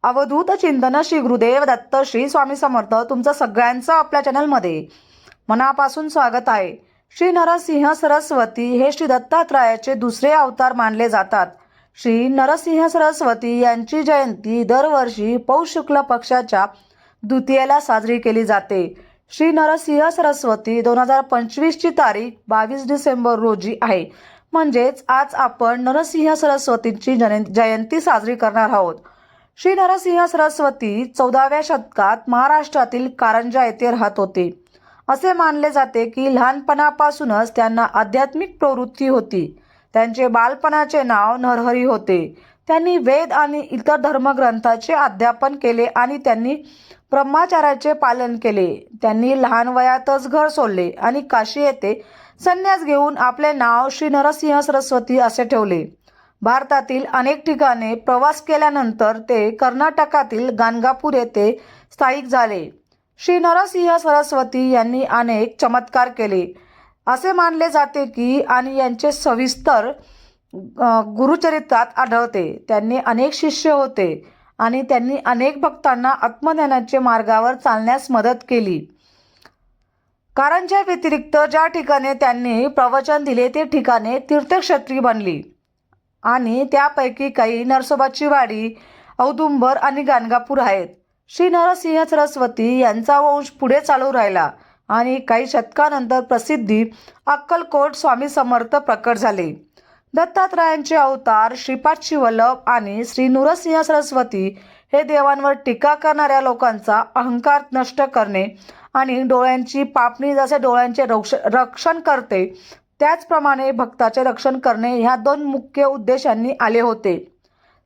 अवधूत चिंतन श्री गुरुदेव दत्त श्री स्वामी समर्थ तुमचं सगळ्यांचं आपल्या चॅनलमध्ये मनापासून स्वागत आहे। श्री नरसिंह सरस्वती हे श्री दत्तात्रयाचे दुसरे अवतार मानले जातात। श्री नरसिंह सरस्वती यांची जयंती दरवर्षी पौष शुक्ल पक्षाच्या द्वितीयेला साजरी केली जाते। श्री नरसिंह सरस्वती 2025 ची तारीख 22 डिसेंबर रोजी आहे। म्हणजेच आज आपण नरसिंह सरस्वतींची जयंती साजरी करणार आहोत। श्री नरसिंह सरस्वती 14व्या शतकात महाराष्ट्रातील कारंजा येथे राहत होते। असे मानले जाते की लहानपणापासूनच त्यांना आध्यात्मिक प्रवृत्ती होती। त्यांचे बालपणाचे नाव नरहरी होते। त्यांनी वेद आणि इतर धर्मग्रंथाचे अध्यापन केले आणि त्यांनी ब्रह्मचर्याचे पालन केले। त्यांनी लहान वयातच घर सोडले आणि काशी येथे संन्यास घेऊन आपले नाव श्री नरसिंह सरस्वती असे ठेवले। भारतातील अनेक ठिकाणी प्रवास केल्यानंतर ते कर्नाटकातील गाणगापूर येथे स्थायिक झाले। श्री नरसिंह सरस्वती यांनी अनेक चमत्कार केले असे मानले जाते की आणि यांचे सविस्तर गुरुचरित्रात आढळते। त्यांनी अनेक शिष्य होते आणि त्यांनी अनेक भक्तांना आत्मज्ञानाच्या मार्गावर चालण्यास मदत केली। कारंजा व्यतिरिक्त ज्या ठिकाणी त्यांनी प्रवचन दिले ते ठिकाणे तीर्थक्षेत्री बनली आणि त्यापैकी काही नरसोबाची वाडी, औदुंबर आणि गाणगापूर आहेत। श्री नरसिंह सरस्वती यांचा वंश पुढे चालू राहिला आणि काही शतकानंतर प्रसिद्धी अक्कलकोट स्वामी समर्थ प्रकट झाले। दत्तात्रयांचे अवतार श्रीपाद शिवल्लभ आणि श्री नरसिंह सरस्वती हे देवांवर टीका करणाऱ्या लोकांचा अहंकार नष्ट करणे आणि डोळ्यांची पापणी जसे डोळ्यांचे रक्षण करते त्याचप्रमाणे भक्ताचे रक्षण करणे ह्या दोन मुख्य उद्देशांनी आले होते।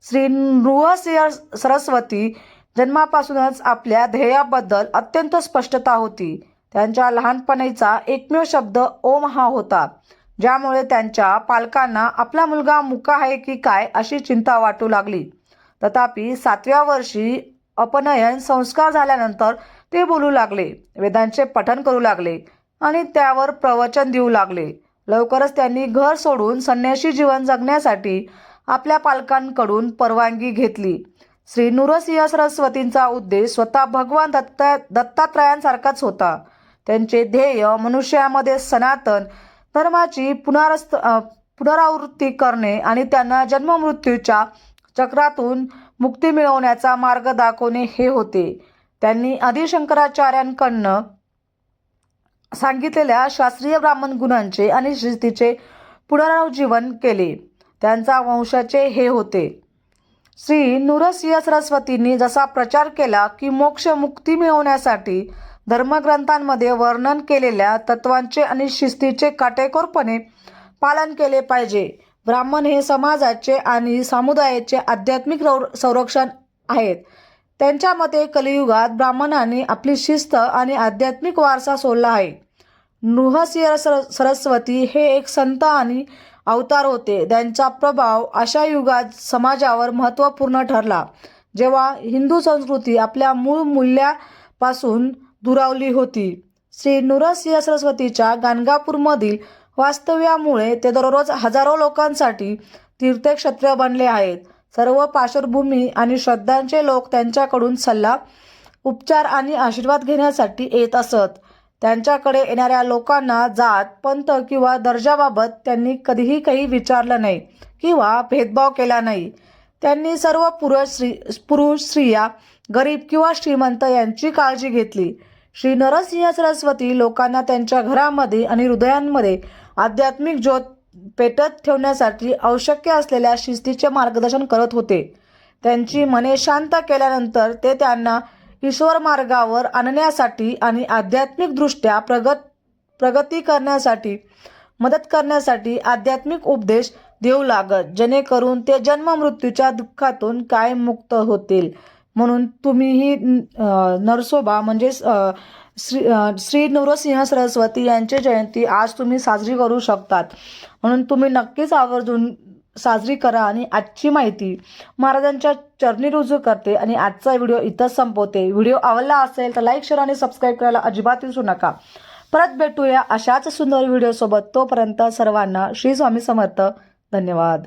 श्री नृसिंह सरस्वती जन्मापासूनच आपल्या ध्येयाबद्दल अत्यंत स्पष्टता होती। त्यांच्या लहानपणीचा एकमेव शब्द ओम हा होता, ज्यामुळे त्यांच्या पालकांना आपला मुलगा मुका आहे की काय अशी चिंता वाटू लागली। तथापि 7व्या वर्षी अपनयन संस्कार झाल्यानंतर ते बोलू लागले, वेदांचे पठण करू लागले आणि त्यावर प्रवचन देऊ लागले। लवकरच त्यांनी घर सोडून संन्यासी जीवन जगण्यासाठी आपल्या पालकांकडून परवानगी घेतली। श्री नरसिंह सरस्वतींचा उद्देश स्वतः भगवान दत्तात्रयांसारखाच होता। त्यांचे ध्येय मनुष्यामध्ये सनातन धर्माची पुनरावृत्ती करणे आणि त्यांना जन्ममृत्यूच्या चक्रातून मुक्ती मिळवण्याचा मार्ग दाखवणे हे होते। त्यांनी आदि शंकराचार्यांकडून सांगितलेल्या शास्त्रीय ब्राह्मण गुणांचे आणि शिस्तीचे पुनरुज्जीवन केले। त्यांचा वंशाचे हे होते। श्री नरसिंह सरस्वतींनी जसा प्रचार केला की मोक्ष मुक्ती मिळवण्यासाठी धर्मग्रंथांमध्ये वर्णन केलेल्या तत्वांचे आणि शिस्तीचे काटेकोरपणे पालन केले पाहिजे। ब्राह्मण हे समाजाचे आणि समुदायाचे आध्यात्मिक संरक्षण आहेत। त्यांच्या मते कलियुगात ब्राह्मणांनी आपली शिस्त आणि आध्यात्मिक वारसा सोडला आहे। नृसिंह सरस्वती हे एक संत आणि अवतार होते। त्यांचा प्रभाव अशा युगात समाजावर महत्त्वपूर्ण ठरला जेव्हा हिंदू संस्कृती आपल्या मूळ मूल्यापासून दुरावली होती। श्री नरसिंह सरस्वतीच्या गाणगापूरमधील वास्तव्यामुळे ते दररोज हजारो लोकांसाठी तीर्थक्षेत्र बनले आहेत। सर्व पार्श्वभूमी आणि श्रद्धांचे लोक त्यांच्याकडून सल्ला, उपचार आणि आशीर्वाद घेण्यासाठी येत असत। त्यांच्याकडे येणाऱ्या लोकांना जात, पंथ किंवा दर्जाबाबत त्यांनी कधीही काही विचारलं नाही किंवा भेदभाव केला नाही। त्यांनी सर्व पुरुष, स्त्रिया, गरीब किंवा श्रीमंत यांची काळजी घेतली। श्री नरसिंह सरस्वती लोकांना त्यांच्या घरामध्ये आणि हृदयांमध्ये आध्यात्मिक ज्योत पेटत ठेवण्यासाठी आवश्यक असलेल्या शिस्तीचे मार्गदर्शन करत होते। त्यांची मने शांत केल्यानंतर ते त्यांना ईश्वर मार्गावर आणण्यासाठी आणि आध्यात्मिकदृष्ट्या प्रगती करण्यासाठी मदत करण्यासाठी आध्यात्मिक उपदेश देऊ लागत, जेणेकरून ते जन्म मृत्यूच्या दुःखातून काय मुक्त होतील। म्हणून तुम्हीही नरसोबा म्हणजे श्री नरसिंह सरस्वती यांची जयंती आज तुम्ही साजरी करू शकतात। म्हणून तुम्ही नक्कीच आवर्जून साजरी करा। आणि आजची माहिती महाराजांच्या चरणी रुजू करते आणि आजचा व्हिडिओ इथंच संपवते। व्हिडिओ आवडला असेल तर लाईक, शेअर आणि सबस्क्राईब करायला अजिबात विसरू नका। परत भेटूया अशाच सुंदर व्हिडिओ सोबत। तोपर्यंत सर्वांना श्री स्वामी समर्थ। धन्यवाद।